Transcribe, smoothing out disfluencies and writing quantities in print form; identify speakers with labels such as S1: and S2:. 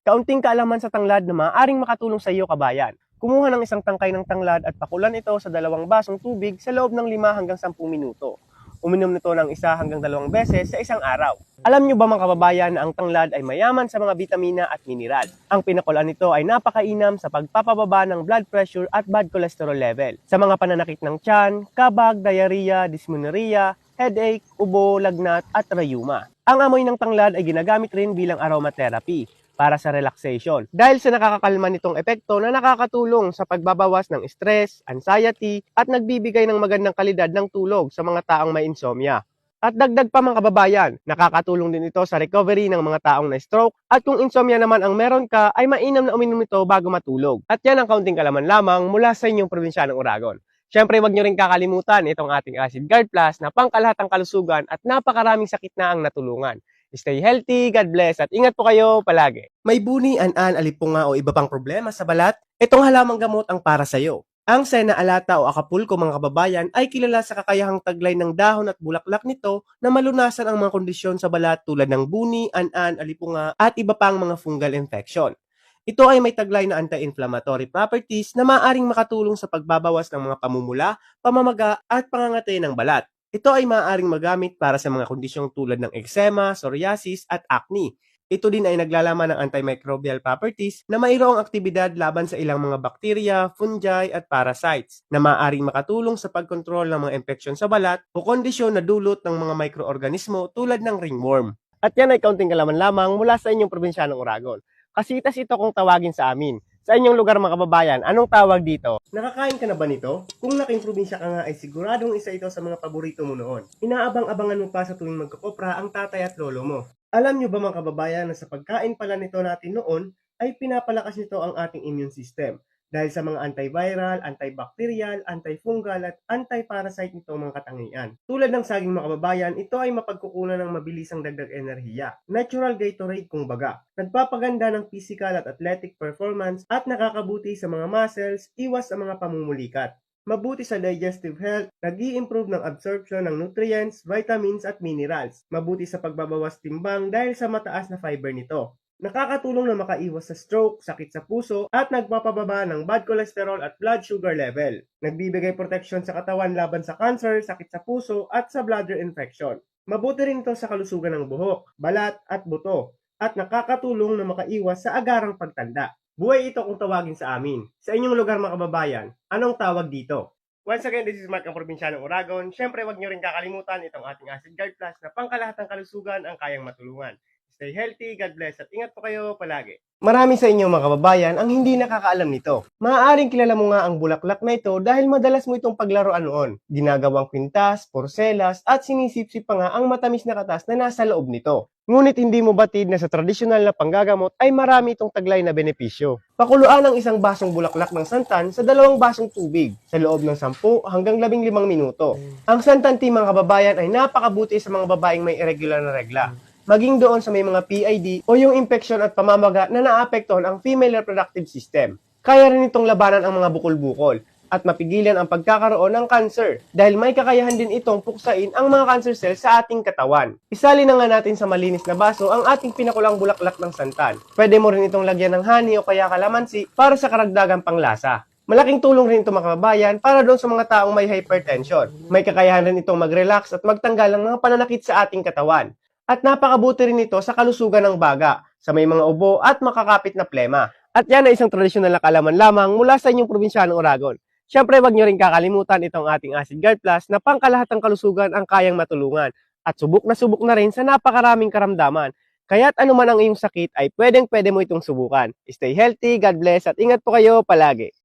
S1: Kaunting kaalaman sa tanglad na maaaring makatulong sa iyo, kabayan. Kumuha ng isang tangkay ng tanglad at pakulan ito sa 2 basong tubig sa loob ng 5 hanggang 10 minuto. Uminom nito ng 1 hanggang 2 beses sa isang araw. Alam niyo ba mga kababayan na ang tanglad ay mayaman sa mga bitamina at mineral? Ang pinakulan nito ay napakainam sa pagpapababa ng blood pressure at bad cholesterol level. Sa mga pananakit ng tiyan, kabag, diarrhea, dysmenorrhea, headache, ubo, lagnat at rayuma. Ang amoy ng tanglad ay ginagamit rin bilang aromatherapy para sa relaxation dahil sa nakakakalma nitong epekto na nakakatulong sa pagbabawas ng stress, anxiety at nagbibigay ng magandang kalidad ng tulog sa mga taong may insomnia. At dagdag pa mga kababayan, nakakatulong din ito sa recovery ng mga taong na-stroke at kung insomnia naman ang meron ka ay mainam na uminom nito bago matulog. At yan ang kaunting kalaman lamang mula sa inyong probinsya ng Oragon. Siyempre, wag nyo rin kakalimutan itong ating Acid Guard Plus na pangkalahatang kalusugan at napakaraming sakit na ang natulungan. Stay healthy, God bless, at ingat po kayo palagi. May buni, an-an, alipunga o iba pang problema sa balat? Itong halamang gamot ang para sa iyo. Ang Senna alata o Acapulco mga kababayan ay kilala sa kakayahang taglay ng dahon at bulaklak nito na malunasan ang mga kondisyon sa balat tulad ng buni, an-an, alipunga at iba pang mga fungal infection. Ito ay may taglay na anti-inflammatory properties na maaaring makatulong sa pagbabawas ng mga pamumula, pamamaga at pangangati ng balat. Ito ay maaaring magamit para sa mga kondisyong tulad ng eczema, psoriasis at acne. Ito din ay naglalaman ng antimicrobial properties na mayroong aktibidad laban sa ilang mga bakterya, fungi at parasites na maaaring makatulong sa pagkontrol ng mga infeksyon sa balat o kondisyon na dulot ng mga mikroorganismo tulad ng ringworm. At yan ay kaunting kalaman lamang mula sa inyong probinsya ng Oragon. Kasitas ito kung tawagin sa amin. Sa inyong lugar mga kababayan, anong tawag dito? Nakakain ka na ba nito? Kung laking probinsya ka nga ay siguradong isa ito sa mga paborito mo noon. Inaabang-abangan mo pa sa tuwing magkakopra ang tatay at lolo mo. Alam nyo ba mga kababayan na sa pagkain pala nito natin noon ay pinapalakas nito ang ating immune system dahil sa mga antiviral, antibacterial, antifungal at antiparasite nito mga katangian. Tulad ng saging mga kababayan, ito ay mapagkukunan ng mabilisang dagdag enerhiya. Natural Gatorade kumbaga. Nagpapaganda ng physical at athletic performance at nakakabuti sa mga muscles, iwas sa mga pamumulikat. Mabuti sa digestive health, nag-i-improve ng absorption ng nutrients, vitamins at minerals. Mabuti sa pagbabawas timbang dahil sa mataas na fiber nito. Nakakatulong na makaiwas sa stroke, sakit sa puso, at nagpapababa ng bad cholesterol at blood sugar level. Nagbibigay protection sa katawan laban sa cancer, sakit sa puso, at sa bladder infection. Mabuti rin ito sa kalusugan ng buhok, balat, at buto, at nakakatulong na makaiwas sa agarang pagtanda. Buhay ito kung tawagin sa amin. Sa inyong lugar mga kababayan, anong tawag dito? Once again, this is Mark ang probinsya ng Oragon. Siyempre, wag nyo rin kakalimutan itong ating Acid Guard Plus na pangkalahatang kalusugan ang kayang matulungan. Stay healthy, God bless, at ingat po kayo palagi. Marami sa inyo mga kababayan ang hindi nakakaalam nito. Maaaring kilala mo nga ang bulaklak na ito dahil madalas mo itong paglaruan noon. Ginagawang kwintas, porselas, at sinisipsip pa nga ang matamis na katas na nasa loob nito. Ngunit hindi mo batid na sa tradisyonal na panggagamot ay marami itong taglay na benepisyo. Pakuluan ang 1 basong bulaklak ng santan sa 2 basong tubig sa loob ng 10 hanggang 15 minuto. Ang santan tea mga kababayan ay napakabuti sa mga babaeng may irregular na regla. Maging doon sa may mga PID o yung infection at pamamaga na naapektuhan ang female reproductive system. Kaya rin itong labanan ang mga bukol-bukol at mapigilan ang pagkakaroon ng cancer dahil may kakayahan din itong puksain ang mga cancer cells sa ating katawan. Isali na nga natin sa malinis na baso ang ating pinakulang bulaklak ng santan. Pwede mo rin itong lagyan ng honey o kaya kalamansi para sa karagdagang panglasa. Malaking tulong rin ito mga kababayan para doon sa mga taong may hypertension. May kakayahan rin itong mag-relax at magtanggal ng mga pananakit sa ating katawan. At napakabuti rin ito sa kalusugan ng baga, sa may mga ubo at makakapit na plema. At yan ay isang tradisyonal na kalaman lamang mula sa inyong probinsya ng Oragon. Siyempre, wag nyo rin kakalimutan itong ating Acid Guard Plus na pangkalahatang kalusugan ang kayang matulungan. At subok na rin sa napakaraming karamdaman. Kaya't anuman ang iyong sakit ay pwedeng-pwede mo itong subukan. Stay healthy, God bless, at ingat po kayo palagi.